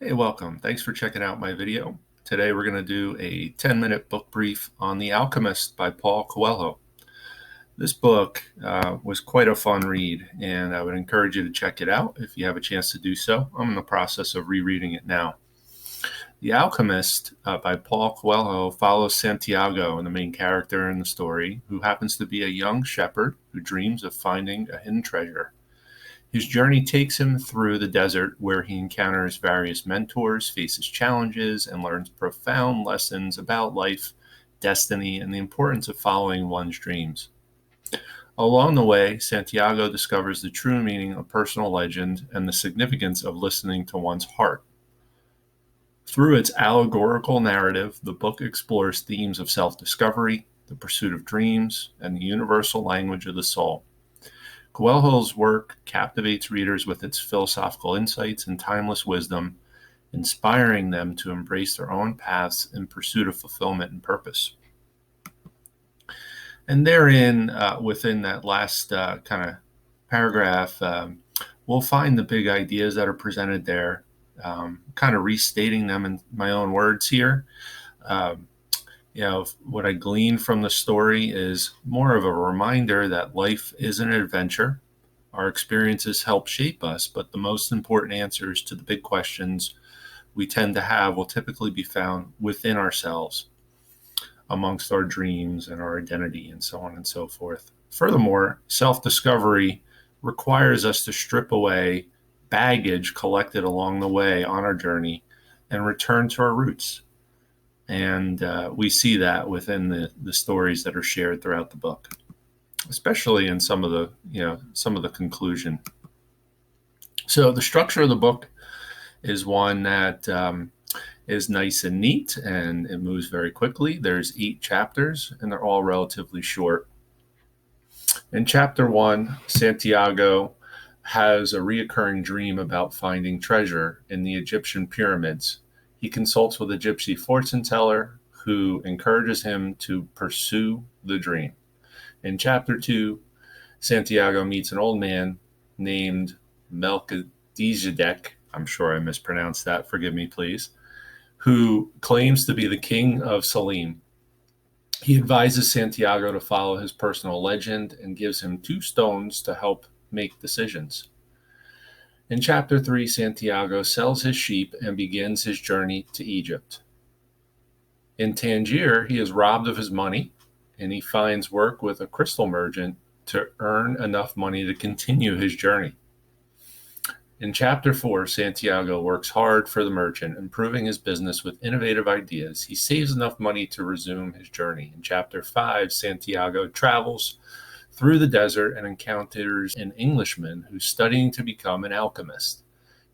Hey, welcome. Thanks for checking out my video. Today we're going to do a 10-minute book brief on The Alchemist by Paul Coelho. This book was quite a fun read, and I would encourage you to check it out if you have a chance to do so. I'm in the process of rereading it now. The Alchemist by Paul Coelho follows Santiago, the main character in the story, who happens to be a young shepherd who dreams of finding a hidden treasure. His journey takes him through the desert where he encounters various mentors, faces challenges, and learns profound lessons about life, destiny, and the importance of following one's dreams. Along the way, Santiago discovers the true meaning of personal legend and the significance of listening to one's heart. Through its allegorical narrative, the book explores themes of self-discovery, the pursuit of dreams, and the universal language of the soul. Coelho's work captivates readers with its philosophical insights and timeless wisdom, inspiring them to embrace their own paths in pursuit of fulfillment and purpose. And therein, within that last kind of paragraph, we'll find the big ideas that are presented there, kind of restating them in my own words here. What I glean from the story is more of a reminder that life is an adventure. Our experiences help shape us, but the most important answers to the big questions we tend to have will typically be found within ourselves, amongst our dreams and our identity, and so on and so forth. Furthermore, self-discovery requires us to strip away baggage collected along the way on our journey and return to our roots. And we see that within the stories that are shared throughout the book, especially in some of the conclusion. So the structure of the book is one that is nice and neat, and it moves very quickly. There's 8 chapters, and they're all relatively short. In chapter 1, Santiago has a reoccurring dream about finding treasure in the Egyptian pyramids. He consults with a gypsy fortune teller who encourages him to pursue the dream. In chapter 2, Santiago meets an old man named Melchizedek, I'm sure I mispronounced that, forgive me please, who claims to be the king of Salim. He advises Santiago to follow his personal legend and gives him 2 stones to help make decisions. In chapter 3, Santiago sells his sheep and begins his journey to Egypt. In Tangier, he is robbed of his money, and he finds work with a crystal merchant to earn enough money to continue his journey. In chapter 4, Santiago works hard for the merchant, improving his business with innovative ideas. He saves enough money to resume his journey. In chapter 5, Santiago travels through the desert and encounters an Englishman who's studying to become an alchemist.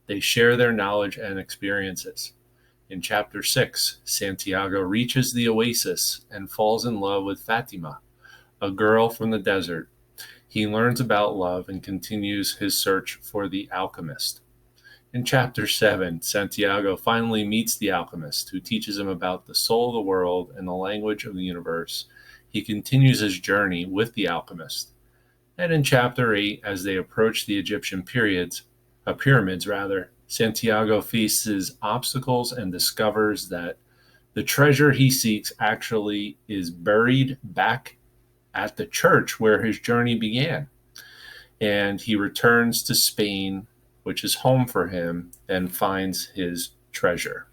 They share their knowledge and experiences. In chapter 6, Santiago reaches the oasis and falls in love with Fatima, a girl from the desert. He learns about love and continues his search for the alchemist. In chapter 7, Santiago finally meets the alchemist, who teaches him about the soul of the world and the language of the universe. He continues his journey with the alchemist. And in chapter 8, as they approach the Egyptian pyramids, Santiago faces obstacles and discovers that the treasure he seeks actually is buried back at the church where his journey began. And he returns to Spain, which is home for him, and finds his treasure.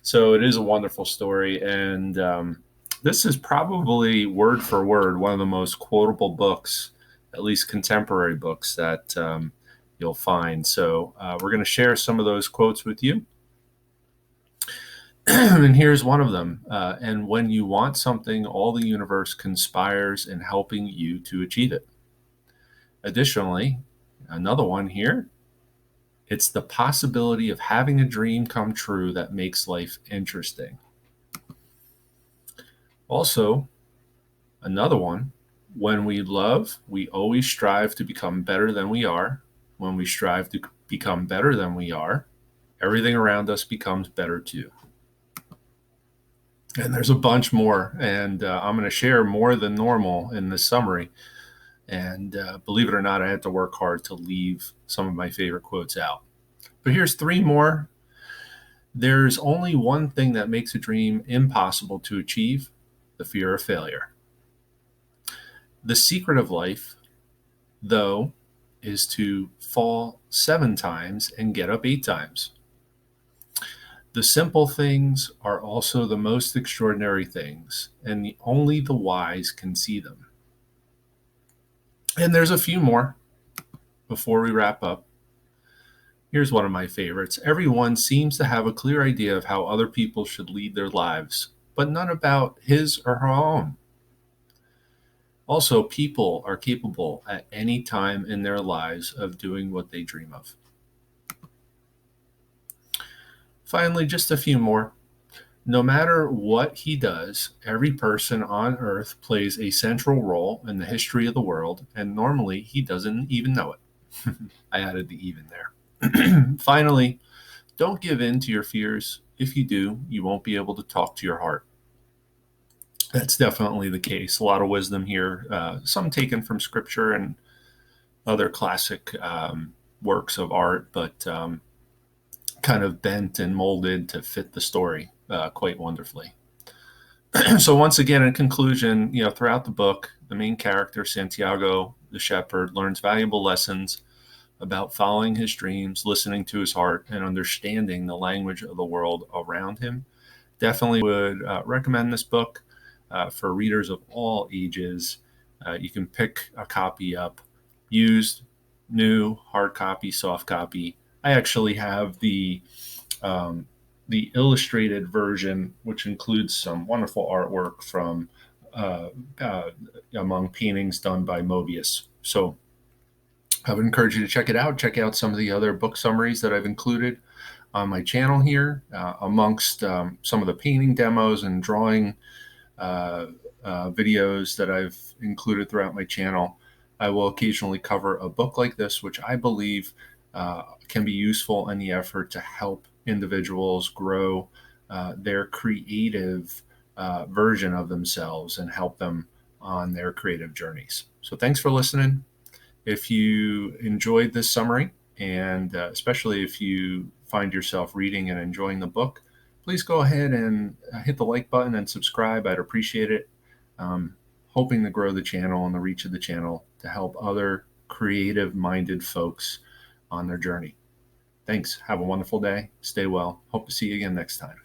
So it is a wonderful story, and this is probably word for word one of the most quotable books, at least contemporary books, that you'll find. So we're going to share some of those quotes with you. And here's one of them. And when you want something, all the universe conspires in helping you to achieve it. Additionally, another one here. It's the possibility of having a dream come true that makes life interesting. Also, another one, when we love, we always strive to become better than we are. When we strive to become better than we are, everything around us becomes better too. And there's a bunch more, and I'm going to share more than normal in this summary. And believe it or not, I had to work hard to leave some of my favorite quotes out. But here's 3 more There's only one thing that makes a dream impossible to achieve: the fear of failure. The secret of life, though, is to fall 7 times and get up 8 times. The simple things are also the most extraordinary things, and only the wise can see them. And there's a few more before we wrap up. Here's one of my favorites. Everyone seems to have a clear idea of how other people should lead their lives, but none about his or her own. Also, people are capable at any time in their lives of doing what they dream of. Finally, just a few more. No matter what he does, every person on earth plays a central role in the history of the world, and normally he doesn't even know it. I added the even there. Finally, don't give in to your fears. If you do, you won't be able to talk to your heart. That's definitely the case. A lot of wisdom here, some taken from scripture and other classic works of art, but kind of bent and molded to fit the story quite wonderfully. So once again, in conclusion, throughout the book, the main character, Santiago the shepherd, learns valuable lessons about following his dreams, listening to his heart, and understanding the language of the world around him. Definitely would recommend this book for readers of all ages. You can pick a copy up, used, new, hard copy, soft copy. I actually have the illustrated version, which includes some wonderful artwork from among paintings done by Mobius. So I would encourage you to check it out. Check out some of the other book summaries that I've included on my channel here, amongst some of the painting demos and drawing videos that I've included throughout my channel. I will occasionally cover a book like this, which I believe can be useful in the effort to help individuals grow their creative version of themselves and help them on their creative journeys. So thanks for listening. If you enjoyed this summary, and especially if you find yourself reading and enjoying the book, please go ahead and hit the like button and subscribe. I'd appreciate it. Hoping to grow the channel and the reach of the channel to help other creative-minded folks on their journey. Thanks. Have a wonderful day. Stay well. Hope to see you again next time.